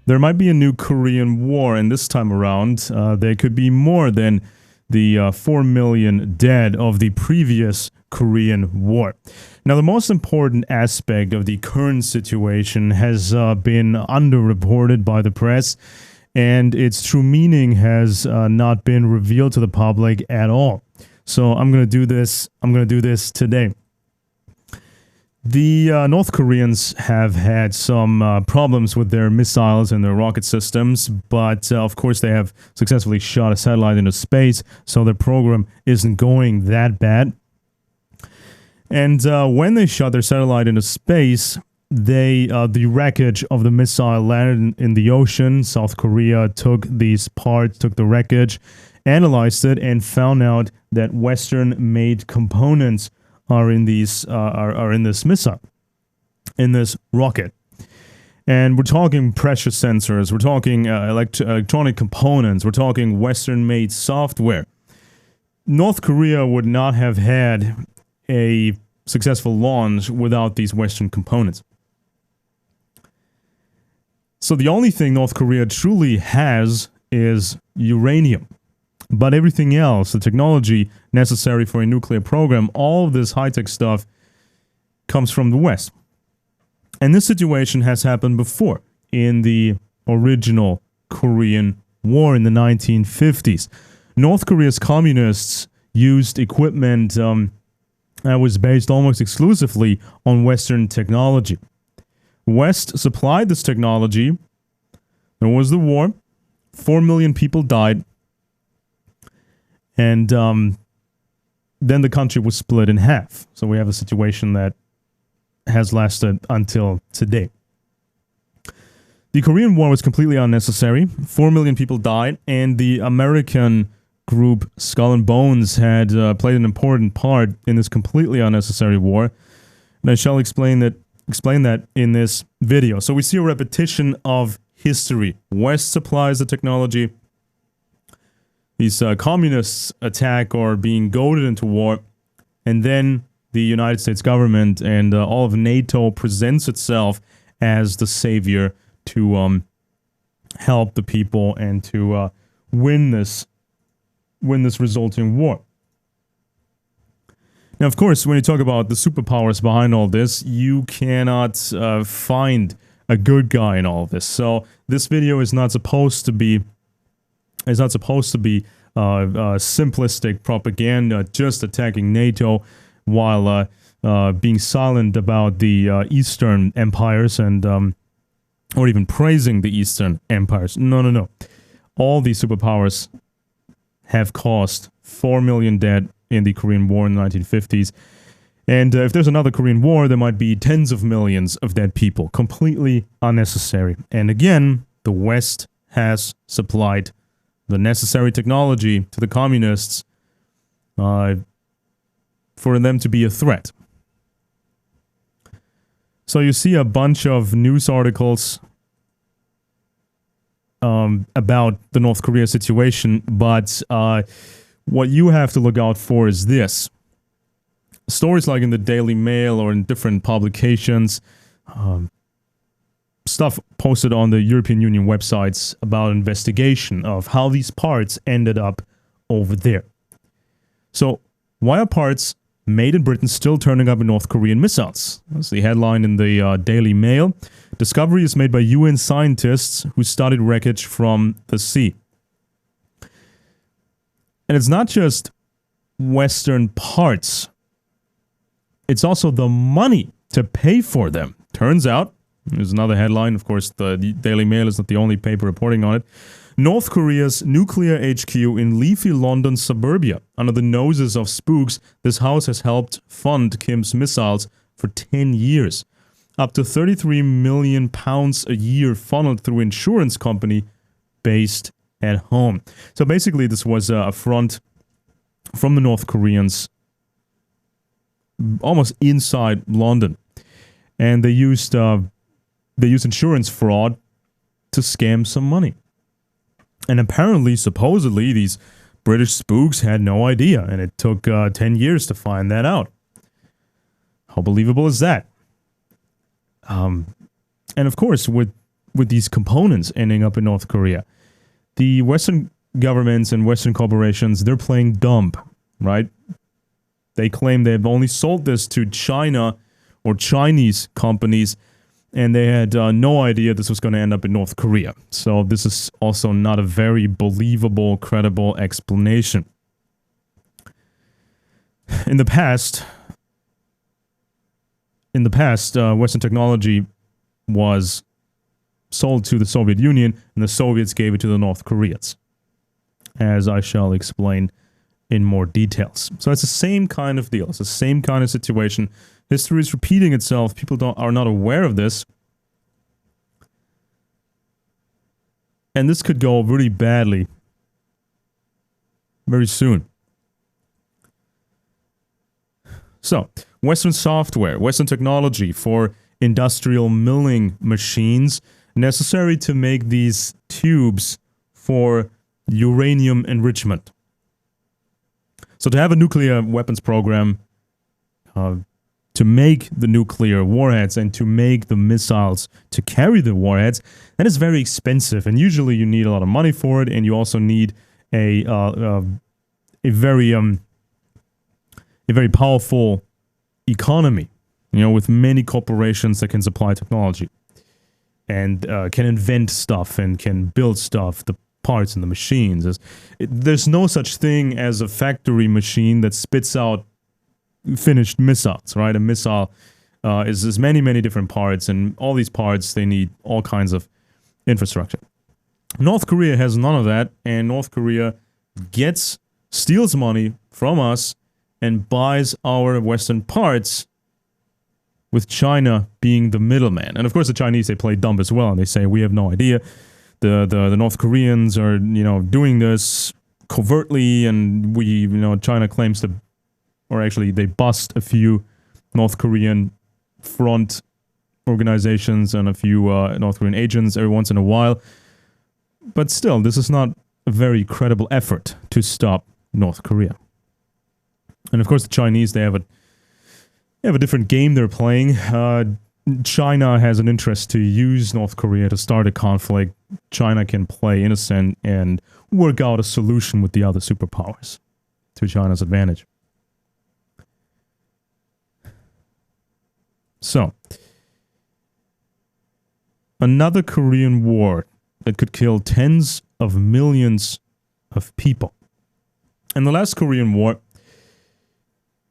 there might be a new Korean War, and this time around, there could be more than the 4 million dead of the previous Korean War. Now, the most important aspect of the current situation has been underreported by the press, and its true meaning has not been revealed to the public at all. So I'm going to do this. I'm going to do this today. The North Koreans have had some problems with their missiles and their rocket systems, but of course they have successfully shot a satellite into space, so their program isn't going that bad. And when they shot their satellite into space, the wreckage of the missile landed in the ocean. South Korea took these parts, took the wreckage, analyzed it, and found out that Western-made components are in these are in this missile, in this rocket. And we're talking pressure sensors, we're talking electronic components, we're talking Western-made software. North Korea would not have had a successful launch without these Western components. So the only thing North Korea truly has is uranium. But everything else, the technology necessary for a nuclear program, all of this high-tech stuff comes from the West. And this situation has happened before in the original Korean War in the 1950s. North Korea's communists used equipment that was based almost exclusively on Western technology. West supplied this technology. There was the war. 4 million people died. And then the country was split in half. So we have a situation that has lasted until today. The Korean War was completely unnecessary. 4 million people died, and the American group Skull and Bones had played an important part in this completely unnecessary war. And I shall explain that in this video. So we see a repetition of history. West supplies the technology. These communists attack or are being goaded into war, and then the United States government and all of NATO presents itself as the savior to help the people and to win this resulting war. Now, of course, when you talk about the superpowers behind all this, you cannot find a good guy in all of this. So this video is not supposed to be simplistic propaganda, just attacking NATO while being silent about the Eastern empires and or even praising the Eastern empires. No. All these superpowers have caused 4 million dead in the Korean War in the 1950s. And if there's another Korean War, there might be tens of millions of dead people. Completely unnecessary. And again, the West has supplied the necessary technology to the communists for them to be a threat. So you see a bunch of news articles about the North Korea situation, but what you have to look out for is this. Stories like in the Daily Mail or in different publications, stuff posted on the European Union websites about investigation of how these parts ended up over there. So, why are parts made in Britain still turning up in North Korean missiles? That's the headline in the Daily Mail. Discovery is made by UN scientists who studied wreckage from the sea. And it's not just Western parts. It's also the money to pay for them. Turns out, there's another headline, of course, the Daily Mail is not the only paper reporting on it. North Korea's nuclear HQ in leafy London suburbia. Under the noses of spooks, this house has helped fund Kim's missiles for 10 years. Up to £33 million a year funneled through insurance company based at home. So basically, this was a front from the North Koreans almost inside London. And they used insurance fraud to scam some money. And apparently, supposedly, these British spooks had no idea, and it took 10 years to find that out. How believable is that? And of course, with with these components ending up in North Korea. The Western governments and Western corporations, they're playing dumb, right? They claim they've only sold this to China or Chinese companies, and they had no idea this was going to end up in North Korea. So this is also not a very believable, credible explanation. In the past, Western technology was sold to the Soviet Union, and the Soviets gave it to the North Koreans, as I shall explain in more details. So it's the same kind of deal. It's the same kind of situation. History is repeating itself. People are not aware of this. And this could go really badly very soon. So, Western software, Western technology for industrial milling machines necessary to make these tubes for uranium enrichment. So to have a nuclear weapons program, to make the nuclear warheads and to make the missiles to carry the warheads, that is very expensive, and usually you need a lot of money for it, and you also need a very powerful economy, with many corporations that can supply technology and can invent stuff and can build stuff, the parts and the machines. There's no such thing as a factory machine that spits out finished missiles, right? A missile is many different parts, and all these parts, they need all kinds of infrastructure. North Korea has none of that, and North Korea steals money from us and buys our Western parts, with China being the middleman. And of course the Chinese, they play dumb as well, and they say, we have no idea. The North Koreans are, doing this covertly, and China claims to, or actually they bust a few North Korean front organizations and a few North Korean agents every once in a while. But still, this is not a very credible effort to stop North Korea. And of course the Chinese, they have a different game they're playing. China has an interest to use North Korea to start a conflict. China can play innocent and work out a solution with the other superpowers to China's advantage. So, another Korean War that could kill tens of millions of people. In the last Korean War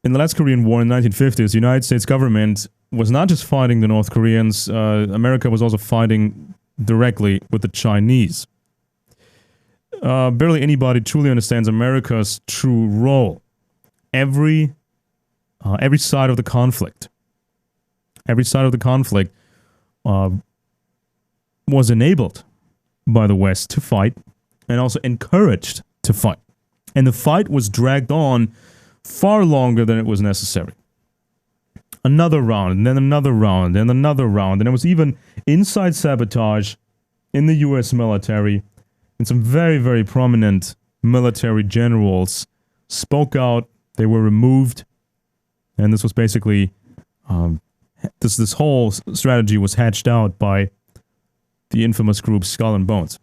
in the 1950s, the United States government was not just fighting the North Koreans, America was also fighting directly with the Chinese. Barely anybody truly understands America's true role. Every side of the conflict, was enabled by the West to fight and also encouraged to fight. And the fight was dragged on far longer than it was necessary. Another round, and then another round, and another round. And there was even inside sabotage in the US military. And some very, very prominent military generals spoke out. They were removed. And this was basically, this whole strategy was hatched out by the infamous group Skull and Bones,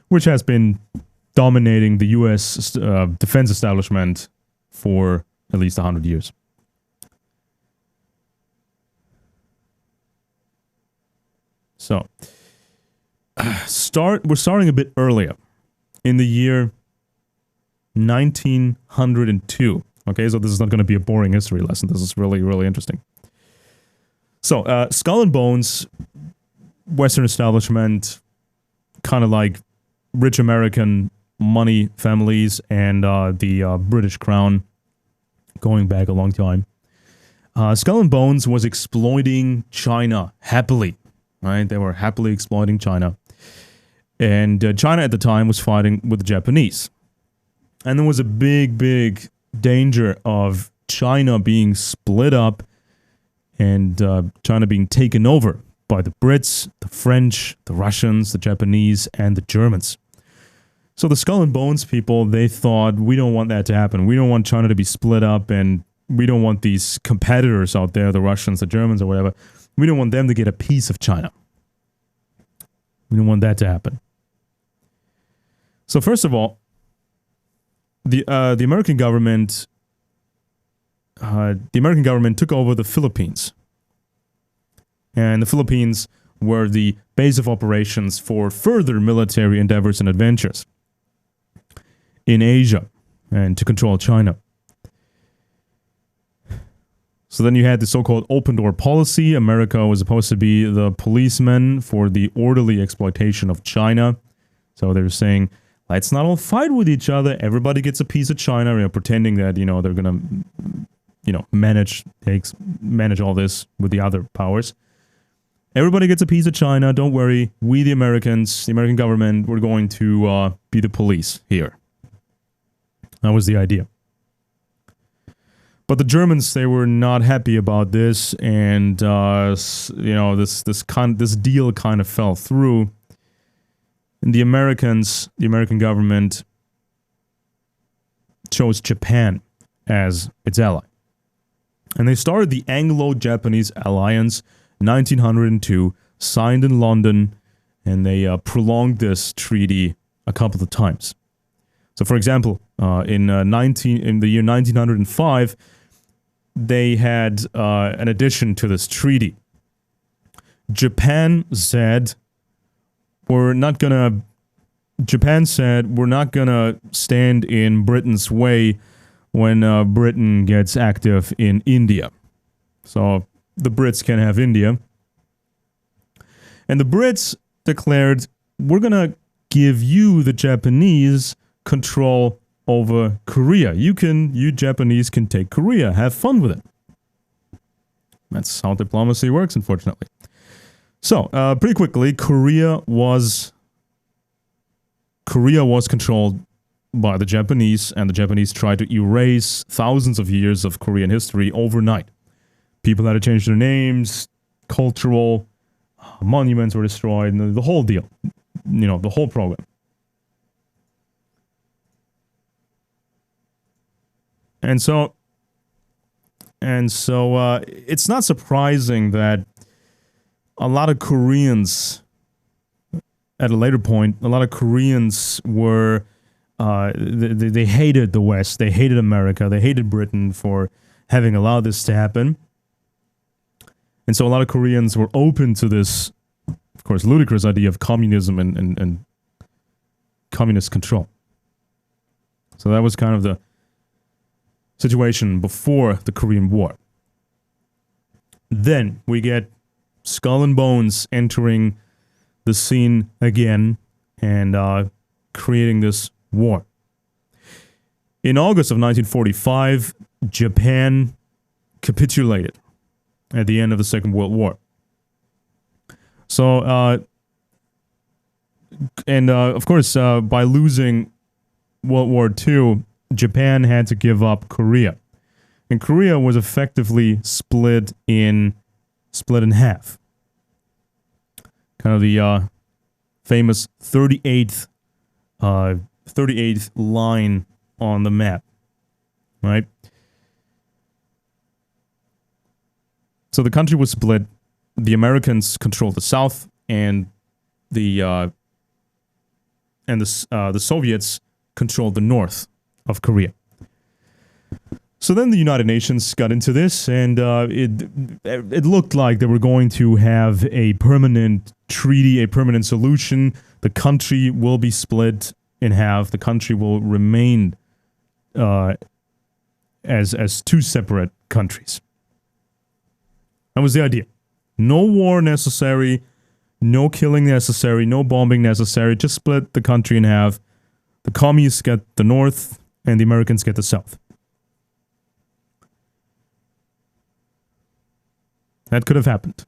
which has been dominating the US defense establishment for at least 100 years. So, we're starting a bit earlier, in the year 1902. Okay, so this is not going to be a boring history lesson. This is really, really interesting. So, Skull and Bones, Western establishment, kind of like rich American money families and the British Crown, going back a long time. Skull and Bones was exploiting China happily. Right, they were happily exploiting China. And China at the time was fighting with the Japanese. And there was a big, big danger of China being split up and China being taken over by the Brits, the French, the Russians, the Japanese, and the Germans. So the Skull and Bones people, they thought, we don't want that to happen. We don't want China to be split up, and we don't want these competitors out there, the Russians, the Germans, or whatever. We don't want them to get a piece of China. We don't want that to happen. So first of all, the American government took over the Philippines, and the Philippines were the base of operations for further military endeavors and adventures in Asia and to control China. So then you had the so-called open door policy. America was supposed to be the policeman for the orderly exploitation of China. So they were saying, let's not all fight with each other. Everybody gets a piece of China, pretending that, they're going to, manage all this with the other powers. Everybody gets a piece of China. Don't worry. We, the Americans, the American government, we're going to be the police here. That was the idea. But the Germans, they were not happy about this, and this deal kind of fell through. And the American government chose Japan as its ally. And they started the Anglo-Japanese Alliance, 1902, signed in London, and they prolonged this treaty a couple of times. So, for example, in the year 1905, they had an addition to this treaty. Japan said, we're not gonna stand in Britain's way when Britain gets active in India. So the Brits can have India. And the Brits declared, we're gonna give you, the Japanese, control over Korea. You Japanese can take Korea. Have fun with it. That's how diplomacy works, unfortunately. So, pretty quickly, Korea was controlled by the Japanese, and the Japanese tried to erase thousands of years of Korean history overnight. People had to change their names, cultural monuments were destroyed, and the whole deal. The whole program. And so it's not surprising that a lot of Koreans, at a later point, were, they hated the West, they hated America, they hated Britain for having allowed this to happen. And so a lot of Koreans were open to this, of course, ludicrous idea of communism and communist control. So that was kind of the situation before the Korean War. Then we get Skull and Bones entering the scene again and creating this war. In August of 1945, Japan capitulated at the end of the Second World War. So, of course, by losing World War II, Japan had to give up Korea. And Korea was effectively split in half. Kind of the famous 38th line on the map, right? So the country was split. The Americans controlled the South, and the Soviets controlled the North of Korea. So then the United Nations got into this, and it looked like they were going to have a permanent treaty, a permanent solution. The country will be split in half. The country will remain as two separate countries. That was the idea. No war necessary, no killing necessary, no bombing necessary. Just split the country in half. The communists get the North, and the Americans get the South. That could have happened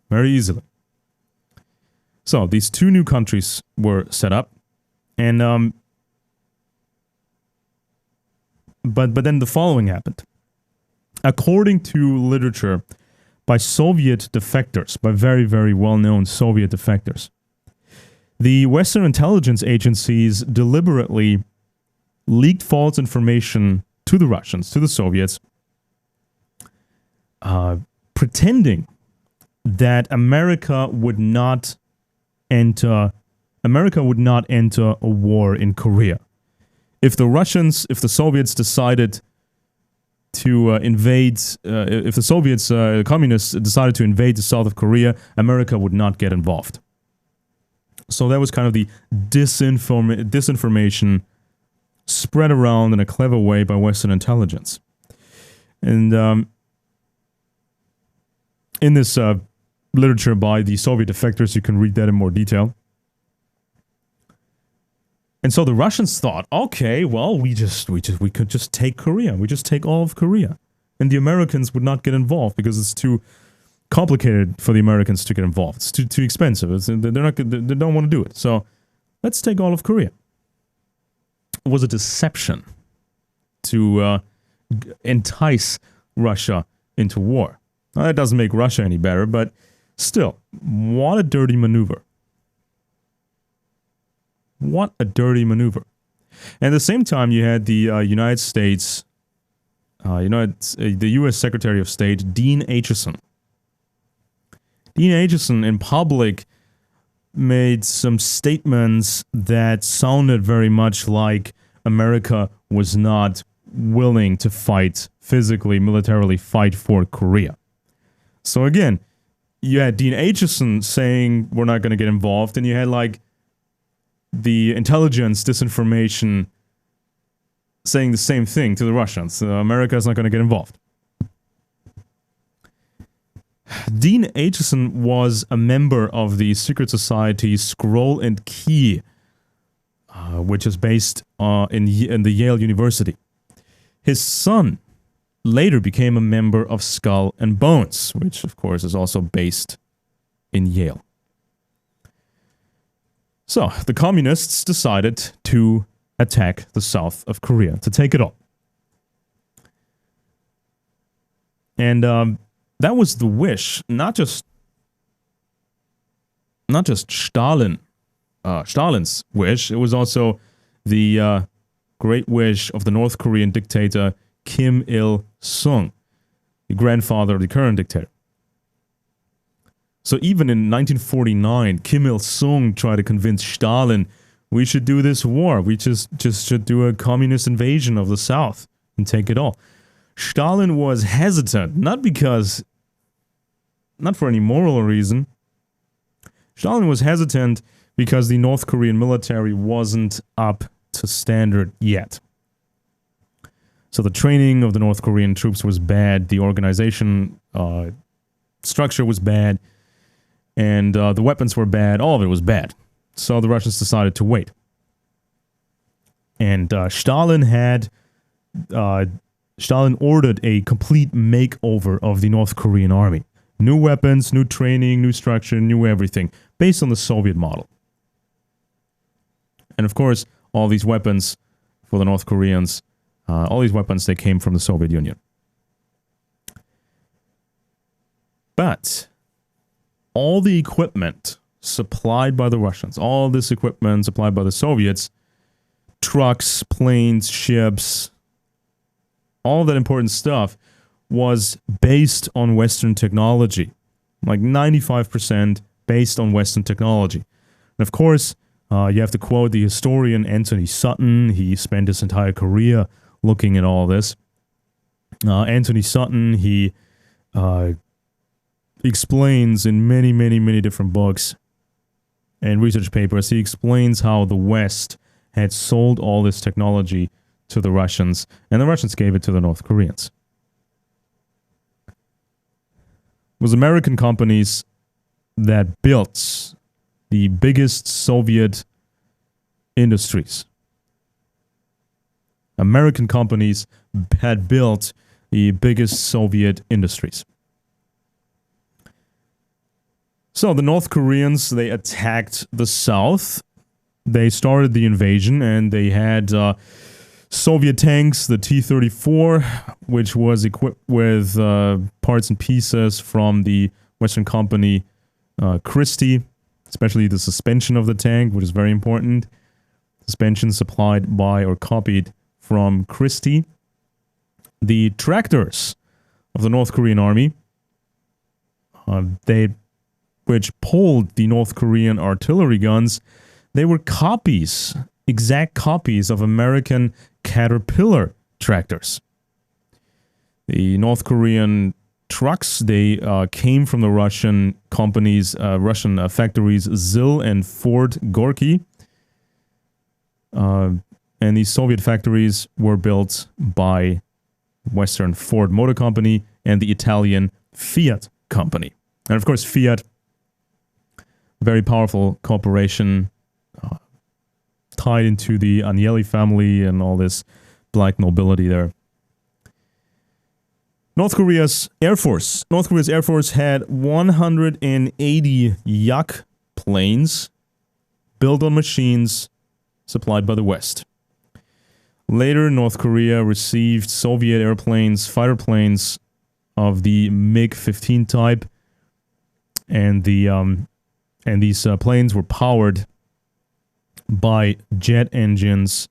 very easily. So these two new countries were set up, and but then the following happened. According to literature by Soviet defectors, by very, very well-known Soviet defectors, the Western intelligence agencies deliberately leaked false information to the Russians, to the Soviets, pretending that America would not enter, America would not enter a war in Korea. If the Soviets decided to invade, if the Soviets, communists decided to invade the south of Korea, America would not get involved. So that was kind of the disinformation spread around in a clever way by Western intelligence. And in this literature by the Soviet defectors, you can read that in more detail. And so the Russians thought, okay, well, we could just take Korea. We just take all of Korea. And the Americans would not get involved because it's too complicated for the Americans to get involved. It's too expensive. They don't want to do it. So let's take all of Korea. It was a deception to entice Russia into war. Now, that doesn't make Russia any better, but still, what a dirty maneuver. What a dirty maneuver. And at the same time, you had the United States, the U.S. Secretary of State, Dean Acheson. Dean Acheson, in public, made some statements that sounded very much like America was not willing to fight, physically, militarily fight for Korea. So again, you had Dean Acheson saying we're not going to get involved, and you had like the intelligence disinformation saying the same thing to the Russians. America is not going to get involved. Dean Acheson was a member of the secret society Scroll and Key, which is based in the Yale University. His son later became a member of Skull and Bones, which of course is also based in Yale. So, the communists decided to attack the south of Korea, to take it all. And that was the wish, not just Stalin's wish, it was also the great wish of the North Korean dictator Kim Il-sung, the grandfather of the current dictator. So even in 1949, Kim Il-sung tried to convince Stalin, we should do this war. We just should do a communist invasion of the South and take it all. Stalin was hesitant, not for any moral reason. Stalin was hesitant because the North Korean military wasn't up to standard yet. So the training of the North Korean troops was bad, the organization structure was bad, and the weapons were bad, all of it was bad. So the Russians decided to wait. And Stalin ordered a complete makeover of the North Korean army. New weapons, new training, new structure, new everything, based on the Soviet model. And of course, all these weapons for the North Koreans, they came from the Soviet Union. But all the equipment supplied by the Russians, all this equipment supplied by the Soviets, trucks, planes, ships, all that important stuff was based on Western technology. Like 95% based on Western technology. And of course, you have to quote the historian Anthony Sutton. He spent his entire career looking at all this. Anthony Sutton, he explains in many, many, many different books and research papers, he explains how the West had sold all this technology to the Russians, and the Russians gave it to the North Koreans. It was American companies that built the biggest Soviet industries. American companies had built the biggest Soviet industries. So the North Koreans, they attacked the South. They started the invasion, and they had Soviet tanks, the T-34, which was equipped with parts and pieces from the Western company Christie, especially the suspension of the tank, which is very important. Suspension supplied by or copied from Christie. The tractors of the North Korean army, they which pulled the North Korean artillery guns, they were copies, exact copies of American Caterpillar tractors. The North Korean trucks, they came from the Russian companies, Russian factories ZIL and Ford Gorky. And these Soviet factories were built by Western Ford Motor Company and the Italian Fiat Company. And of course, Fiat, very powerful corporation, tied into the Agnelli family and all this black nobility there. North Korea's Air Force. North Korea's Air Force had 180 Yak planes built on machines supplied by the West. Later, North Korea received Soviet airplanes, fighter planes of the MiG-15 type, and these planes were powered by jet engines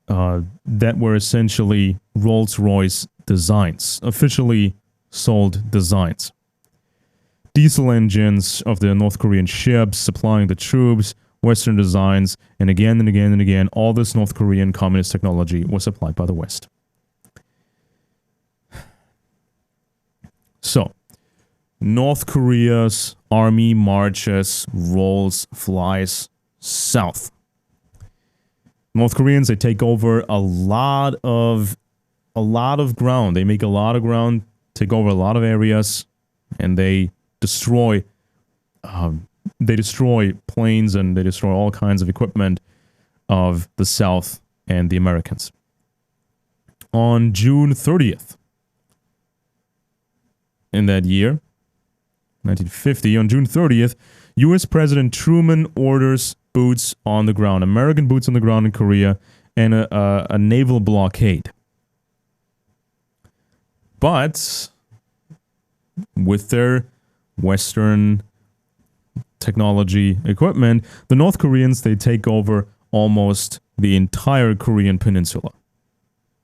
that were essentially Rolls-Royce designs, officially sold designs. Diesel engines of the North Korean ships supplying the troops, Western designs, and again and again and again, all this North Korean communist technology was supplied by the West. So, North Korea's army marches, flies south. North Koreans, they take over a lot of ground. They make a lot of ground, take over a lot of areas, and they destroy planes, and they destroy all kinds of equipment of the South and the Americans. On June 30th, in that year, 1950, on June 30th, U.S. President Truman orders boots on the ground, American boots on the ground in Korea, and a naval blockade. But with their Western technology equipment, the North Koreans, they take over almost the entire Korean peninsula.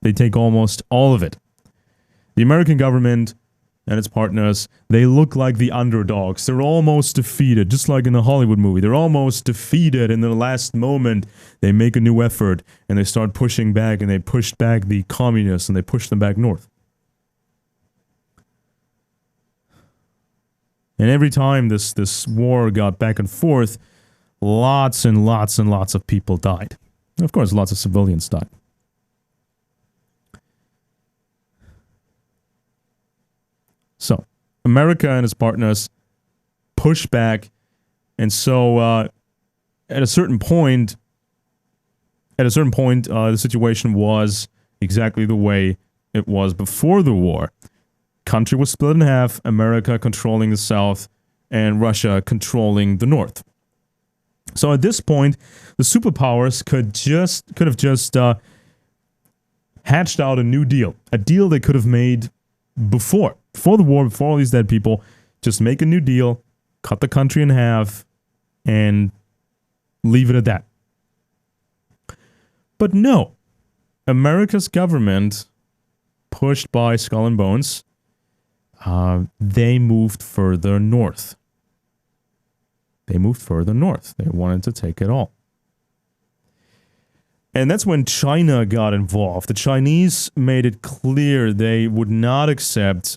They take almost all of it. The American government and its partners, they look like the underdogs. They're almost defeated, just like in a Hollywood movie. They're almost defeated, and in the last moment, they make a new effort, and they start pushing back, and they pushed back the communists, and they pushed them back north. And every time this war got back and forth, lots and lots and lots of people died. And of course, lots of civilians died. So, America and its partners pushed back, and so at a certain point, the situation was exactly the way it was before the war. Country was split in half, America controlling the South, and Russia controlling the North. So at this point, the superpowers could have just hatched out a new deal, a deal they could have made before the war, before all these dead people. Just make a new deal, cut the country in half, and leave it at that. But no, America's government, pushed by Skull and Bones, they moved further north. They wanted to take it all. And that's when China got involved. The Chinese made it clear they would not accept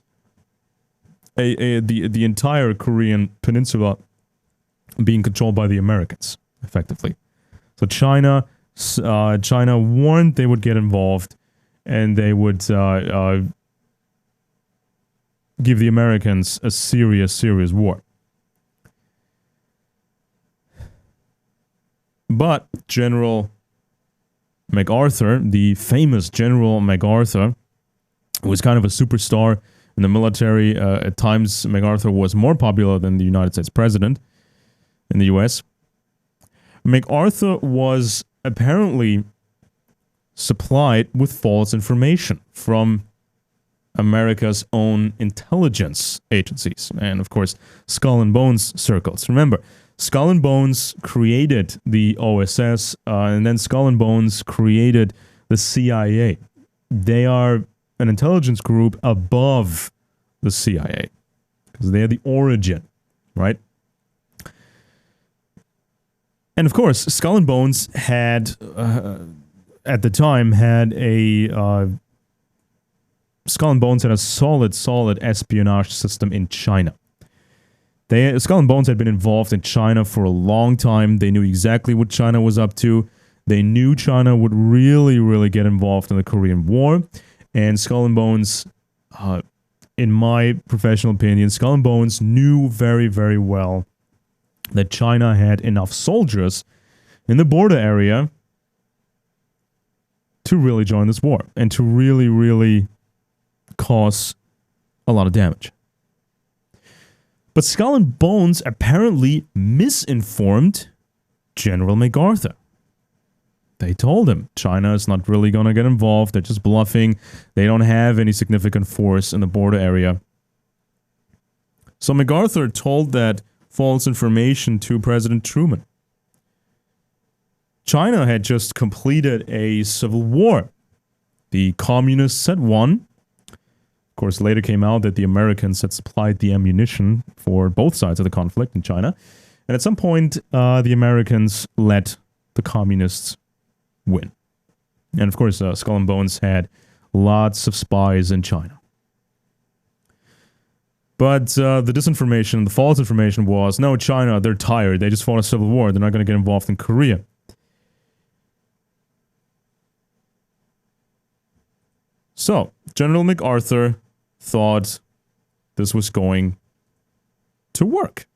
the entire Korean peninsula being controlled by the Americans, effectively. So China warned they would get involved, and they would give the Americans a serious war. But General MacArthur, the famous General MacArthur, was kind of a superstar in the military. At times, MacArthur was more popular than the United States president in the U.S. MacArthur was apparently supplied with false information from America's own intelligence agencies, and of course, Skull and Bones circles. Remember, Skull and Bones created the OSS, and then Skull and Bones created the CIA. They are an intelligence group above the CIA. because they're the origin, right? And of course, Skull and Bones had, at the time, Skull and Bones had a solid espionage system in China. Skull and Bones had been involved in China for a long time. They knew exactly what China was up to. They knew China would really get involved in the Korean War. And Skull and Bones, in my professional opinion, Skull and Bones knew very well that China had enough soldiers in the border area to really join this war and to really cause a lot of damage. But Skull and Bones apparently misinformed General MacArthur. They told him China is not really going to get involved. They're just bluffing. They don't have any significant force in the border area. So MacArthur told that false information to President Truman. China had just completed a civil war. The communists had won. Of course, later came out that the Americans had supplied the ammunition for both sides of the conflict in China. And at some point, the Americans let the communists win. And of course, Skull and Bones had lots of spies in China. But the disinformation, the false information was, no, China, they're tired. They just fought a civil war. They're not going to get involved in Korea. So, General MacArthur thought this was going to work.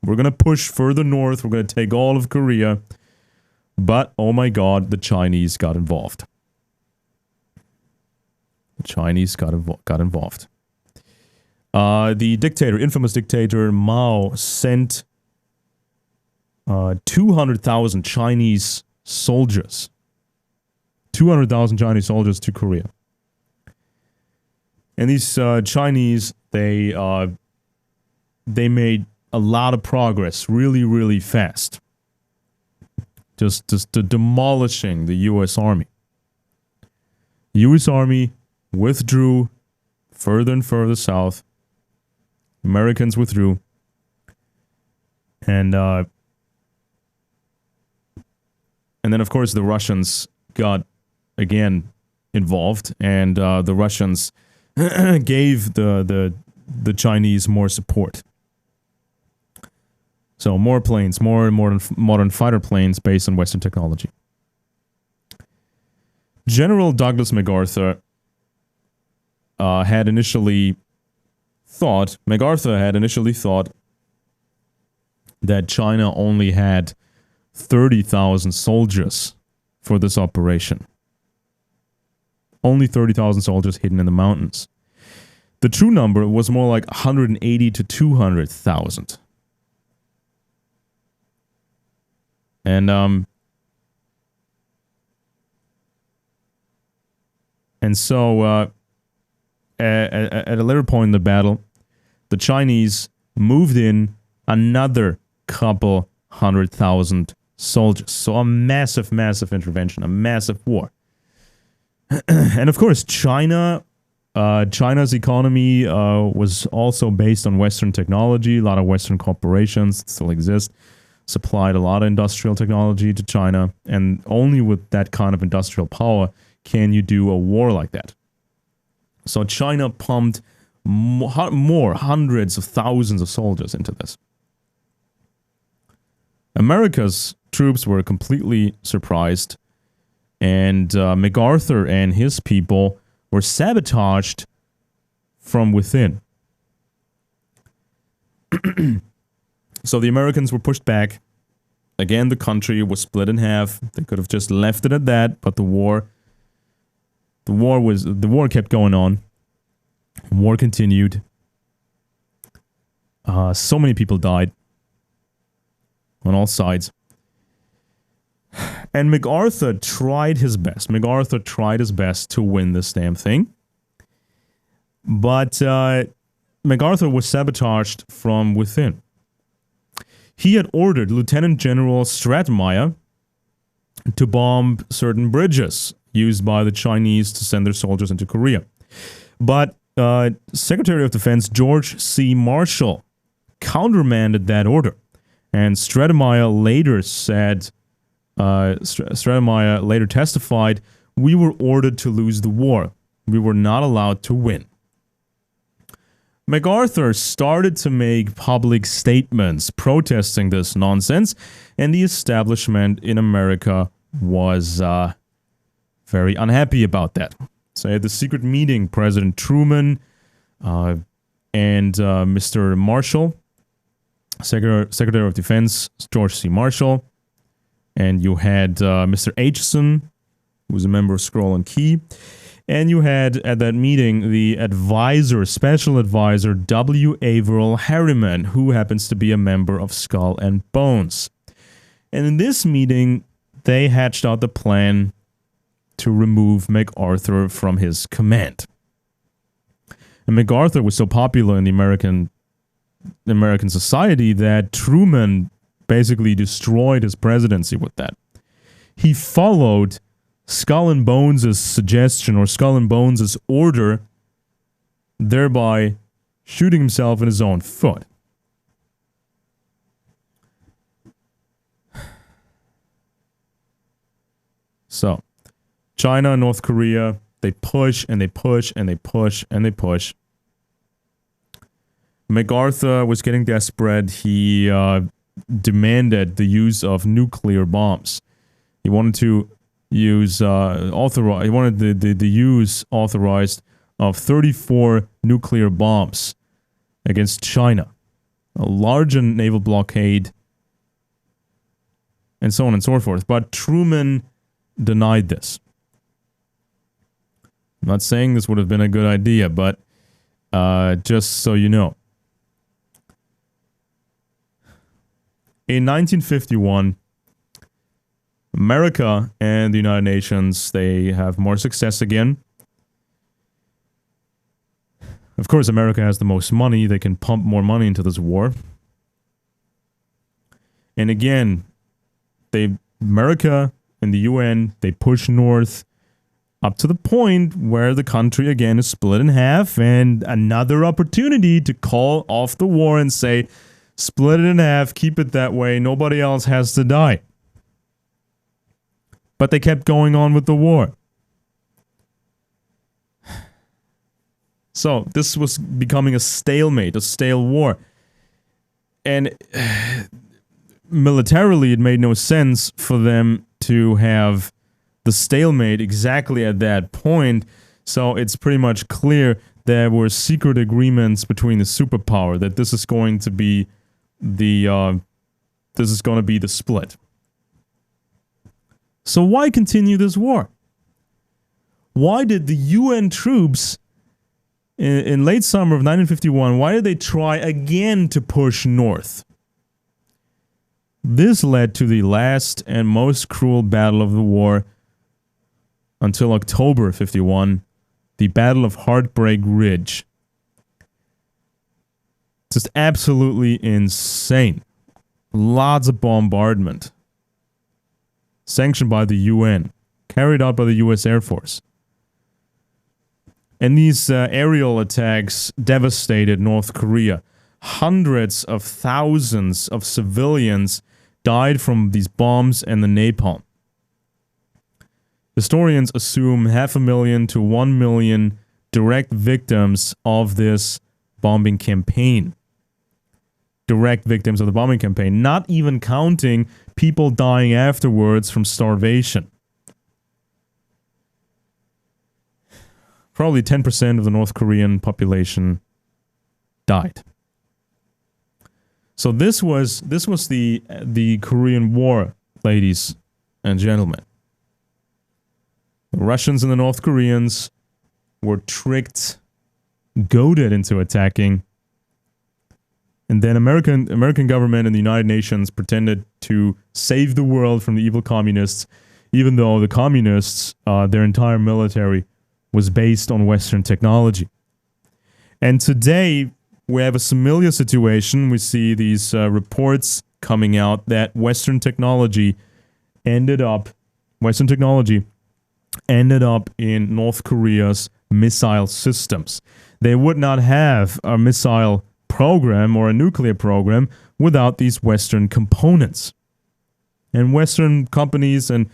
We're going to push further north. We're going to take all of Korea. But, oh my God, the Chinese got involved. The Chinese got involved. The dictator, infamous dictator Mao, sent 200,000 Chinese soldiers. 200,000 Chinese soldiers to Korea. And these Chinese, they made a lot of progress really fast. Just demolishing the U.S. Army. The U.S. Army withdrew further and further south. Americans withdrew. And then, of course, the Russians got, again, involved. And the Russians gave the Chinese more support. So more planes, more modern fighter planes based on Western technology. General Douglas MacArthur had initially thought that China only had 30,000 soldiers for this operation. Only 30,000 soldiers hidden in the mountains. The true number was more like 180 to 200,000. And so at a later point in the battle, the Chinese moved in another couple 100,000 soldiers. So a massive intervention, a massive war. And of course, China's economy was also based on Western technology. A lot of Western corporations still exist. Supplied a lot of industrial technology to China, and only with that kind of industrial power can you do a war like that. So China pumped more hundreds of thousands of soldiers into this. America's troops were completely surprised, and MacArthur and his people were sabotaged from within. So the Americans were pushed back. Again, the country was split in half. They could have just left it at that, but the war kept going on. War continued. So many people died on all sides. And MacArthur tried his best. MacArthur tried his best to win this damn thing. But MacArthur was sabotaged from within. He had ordered Lieutenant General Stratemeyer to bomb certain bridges used by the Chinese to send their soldiers into Korea. But Secretary of Defense George C. Marshall countermanded that order. And Stratemeyer later testified, "We were ordered to lose the war. We were not allowed to win." MacArthur started to make public statements protesting this nonsense, and the establishment in America was very unhappy about that. So at the secret meeting, President Truman and Mr. Marshall, Secretary of Defense George C. Marshall, and you had Mr. Acheson, who was a member of Scroll and Key, and you had at that meeting the special advisor W. Averill Harriman, who happens to be a member of Skull and Bones. And in this meeting, they hatched out the plan to remove MacArthur from his command. And MacArthur was so popular in the American society that Truman basically destroyed his presidency with that. He followed Skull and Bones' suggestion or Skull and Bones' order, thereby shooting himself in his own foot. So, China and North Korea, they push and they push and they push and they push. MacArthur was getting desperate. He demanded the use of nuclear bombs. He wanted to use the use authorized of 34 nuclear bombs against China, a large naval blockade, and so on and so forth. But Truman denied this. I'm not saying this would have been a good idea, but just so you know. In 1951, America and the United Nations, they have more success again. Of course, America has the most money. They can pump more money into this war. And again, America and the UN, they push north up to the point where the country again is split in half, and another opportunity to call off the war and say, split it in half, keep it that way, nobody else has to die. But they kept going on with the war. So this was becoming a stalemate, a stale war. And militarily, it made no sense for them to have the stalemate exactly at that point. So it's pretty much clear there were secret agreements between the superpower that this is going to be the split. So why continue this war? Why did the UN troops in late summer of 1951, why did they try again to push north? This led to the last and most cruel battle of the war until October 51, the Battle of Heartbreak Ridge. Just absolutely insane. Lots of bombardment. Sanctioned by the UN. Carried out by the US Air Force. And these aerial attacks devastated North Korea. Hundreds of thousands of civilians died from these bombs and the napalm. Historians assume 500,000 to 1 million direct victims of this bombing campaign. Direct victims of the bombing campaign, not even counting people dying afterwards from starvation. Probably 10% of the North Korean population died. So this was the Korean War, ladies and gentlemen. The Russians and the North Koreans were tricked, goaded into attacking, and then American government and the United Nations pretended to save the world from the evil communists, even though the communists, their entire military was based on Western technology. And today, we have a similar situation. We see these reports coming out that Western technology ended up in North Korea's missile systems. They would not have a missile program or a nuclear program without these Western components. And Western companies and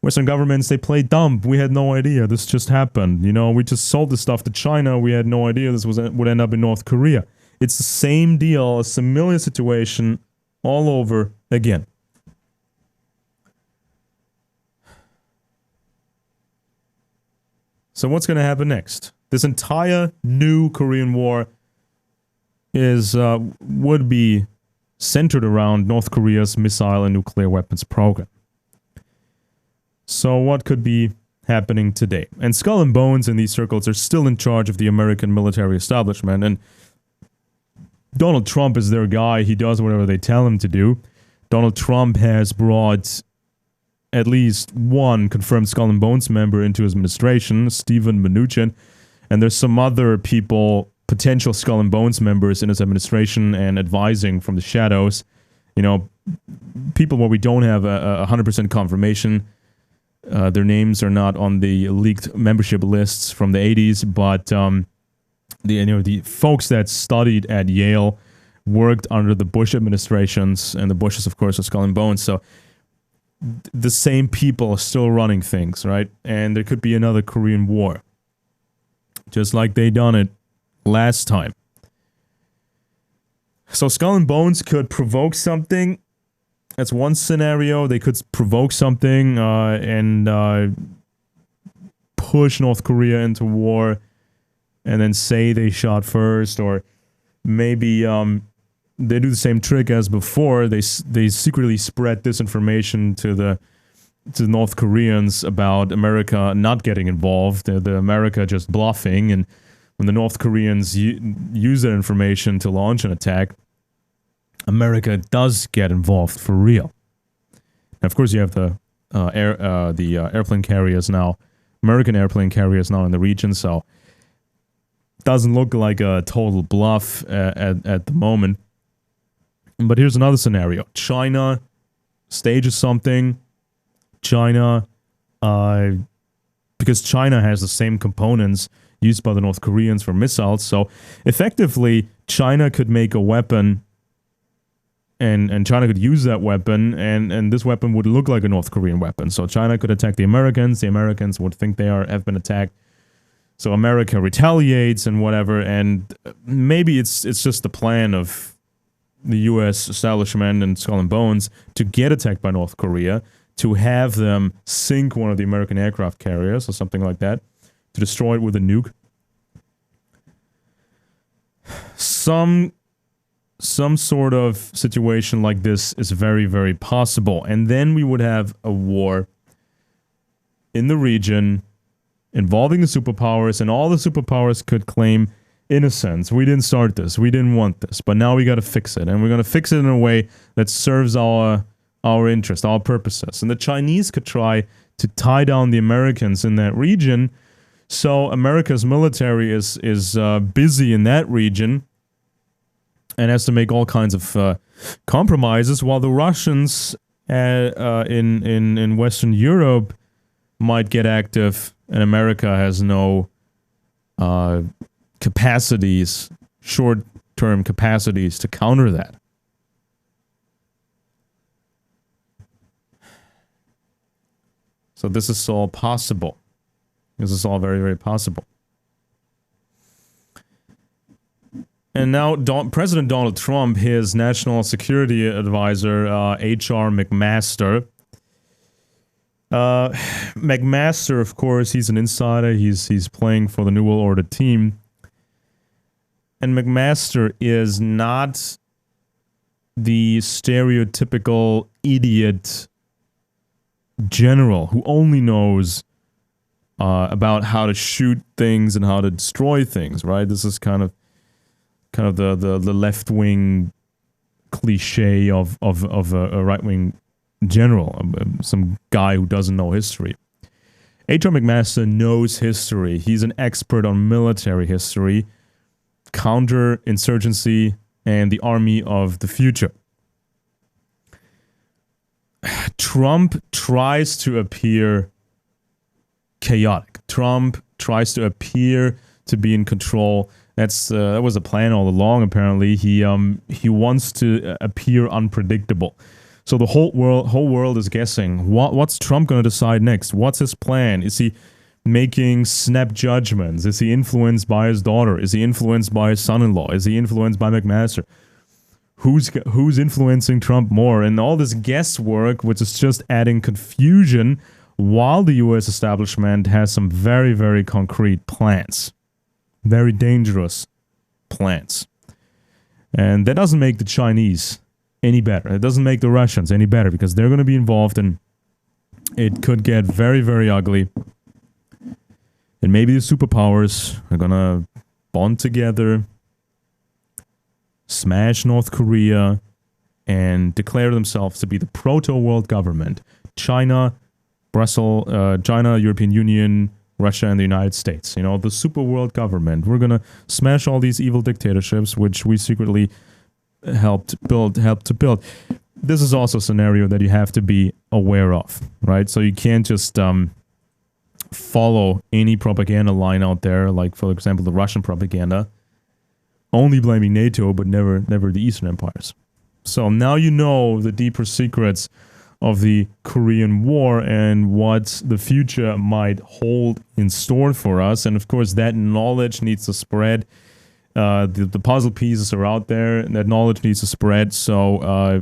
Western governments, they play dumb. We had no idea this just happened. You know, we just sold this stuff to China. We had no idea this would end up in North Korea. It's the same deal, a similar situation all over again. So what's going to happen next? This entire new Korean War would be centered around North Korea's missile and nuclear weapons program. So what could be happening today? And Skull and Bones in these circles are still in charge of the American military establishment, and Donald Trump is their guy. He does whatever they tell him to do. Donald Trump has brought at least one confirmed Skull and Bones member into his administration, Steven Mnuchin, and there's some other people, potential Skull and Bones members in his administration and advising from the shadows. You know, people where we don't have a 100% confirmation. Their names are not on the leaked membership lists from the 80s, but the folks that studied at Yale worked under the Bush administrations, and the Bushes, of course, are Skull and Bones. So the same people are still running things, right? And there could be another Korean War, just like they done it last time. So Skull and Bones could provoke something. That's one scenario. They could provoke something and push North Korea into war, and then say they shot first, or maybe they do the same trick as before. They secretly spread disinformation to the North Koreans about America not getting involved, the America just bluffing, and when the North Koreans use that information to launch an attack, America does get involved for real. Now, of course, you have the airplane carriers now, American airplane carriers now in the region, so it doesn't look like a total bluff at the moment. But here's another scenario. China stages something. China, because China has the same components used by the North Koreans for missiles, so effectively China could make a weapon, and China could use that weapon, and this weapon would look like a North Korean weapon. So China could attack the Americans would think they have been attacked. So America retaliates and whatever, and maybe it's just the plan of the U.S. establishment and Skull and Bones to get attacked by North Korea, to have them sink one of the American aircraft carriers or something like that, to destroy it with a nuke. Some sort of situation like this is very, very possible. And then we would have a war in the region involving the superpowers, and all the superpowers could claim innocence. We didn't start this. We didn't want this. But now we got to fix it. And we're going to fix it in a way that serves our interest, our purposes. And the Chinese could try to tie down the Americans in that region. So America's military is busy in that region and has to make all kinds of compromises, while the Russians in Western Europe might get active, and America has no capacities, short-term capacities to counter that. So this is all possible. This is all very, very possible. And now President Donald Trump, his national security advisor, H.R. McMaster. McMaster, of course, he's an insider. He's playing for the New World Order team. And McMaster is not the stereotypical idiot general who only knows about how to shoot things and how to destroy things, right? This is kind of the left-wing cliche of a right-wing general, some guy who doesn't know history. H.R. McMaster knows history. He's an expert on military history, counterinsurgency, and the army of the future. Trump tries to appear chaotic. Trump tries to appear to be in control. That was a plan all along. Apparently, he wants to appear unpredictable. So the whole world is guessing. What's Trump going to decide next? What's his plan? Is he making snap judgments? Is he influenced by his daughter? Is he influenced by his son-in-law? Is he influenced by McMaster? Who's influencing Trump more? And all this guesswork, which is just adding confusion, while the U.S. establishment has some very, very concrete plans. Very dangerous plans. And that doesn't make the Chinese any better. It doesn't make the Russians any better, because they're going to be involved, and it could get very, very ugly. And maybe the superpowers are going to bond together, smash North Korea, and declare themselves to be the proto-world government. China, Brussels, China, European Union, Russia, and the United States. You know, the super world government. We're going to smash all these evil dictatorships, which we secretly helped to build. This is also a scenario that you have to be aware of, right? So you can't just follow any propaganda line out there, like, for example, the Russian propaganda, only blaming NATO, but never the Eastern empires. So now you know the deeper secrets of the Korean War and what the future might hold in store for us. And of course, that knowledge needs to spread. The puzzle pieces are out there, and that knowledge needs to spread. So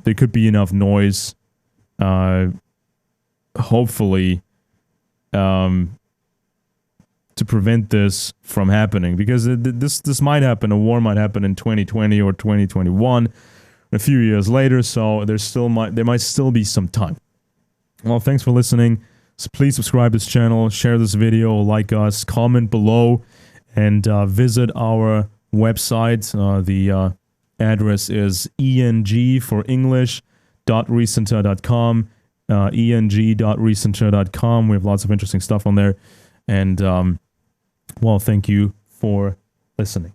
there could be enough noise, hopefully, to prevent this from happening. Because this might happen. A war might happen in 2020 or 2021. A few years later, so there might still be some time. Well, thanks for listening. So please subscribe to this channel, share this video, like us, comment below, and visit our website. The address is eng for English.recenter.com, eng.recenter.com. We have lots of interesting stuff on there. And, well, thank you for listening.